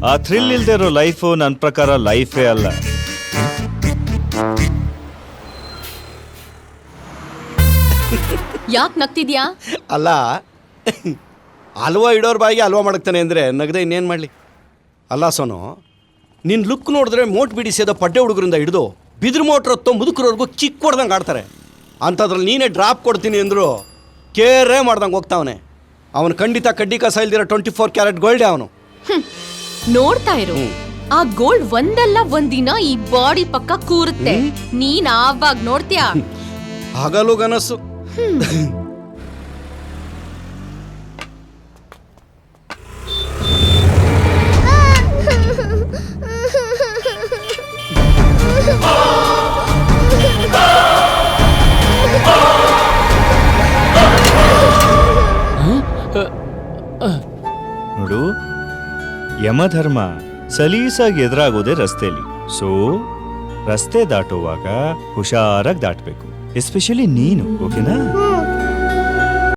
ಆ ಥ್ರಿಲ್ ಇಲ್ದೇ ಇರೋ ಲೈಫು ನನ್ನ ಪ್ರಕಾರ ಲೈಫೇ ಅಲ್ಲ. ಯಾಕೆ ನಗ್ತಿದ್ಯಾ? ಅಲ್ಲ, ಹಲ್ವಾ ಇಡೋರ್ ಬಾಯಿಗೆ ಹಲ್ವಾ ಮಾಡಕ್ತಾನೆ ಅಂದರೆ ನಗದೆ ಇನ್ನೇನು ಮಾಡಲಿ? ಅಲ್ಲ ಸೋನು, ನಿನ್ನ ಲುಕ್ ನೋಡಿದ್ರೆ ಮೋಟ್ ಬಿಡಿಸಿದ ಪಡ್ಡೆ ಹುಡುಗರಿಂದ ಹಿಡಿದು ಬಿದಿರು ಮೋಟ್ರ್ ಹೊತ್ತೋ ಮುದುಕರವ್ರಿಗೂ ಕಿಕ್ ಹೊಡ್ದಂಗೆ ಆಡ್ತಾರೆ. ಅಂಥದ್ರಲ್ಲಿ ನೀನೇ ಡ್ರಾಪ್ ಕೊಡ್ತೀನಿ ಅಂದರು ಕೇರೇ ಮಾಡ್ದಂಗೆ ಹೋಗ್ತಾವನೆ. ಅವನು ಖಂಡಿತ ಕಡ್ಡಿ ಕಸ ಇಲ್ದಿರೋ 24 ಕ್ಯಾರೆಟ್ ಗೋಲ್ಡೆ ಅವನು. ನೋಡ್ತಾ ಇರು, ಆ ಗೋಲ್ಡ್ ಒಂದಲ್ಲ ಒಂದಿನ ಈ ಬಾಡಿ ಪಕ್ಕ ಕೂರುತ್ತೆ. ನೀನ್ ಆವಾಗ ನೋಡ್ತೀಯಾ? ಹಗಲು ಗನಸು. ನೋಡು, ಯಮಧರ್ಮ ಸಲೀಸಾಗಿ ಎದುರಾಗೋದೇ ರಸ್ತೆಯಲ್ಲಿ. ಸೊ ರಸ್ತೆ ದಾಟುವಾಗ ಹುಷಾರಾಗಿ ದಾಟಬೇಕು, ಎಸ್ಪೆಷಲಿ ನೀನು. ಓಕೆನಾ?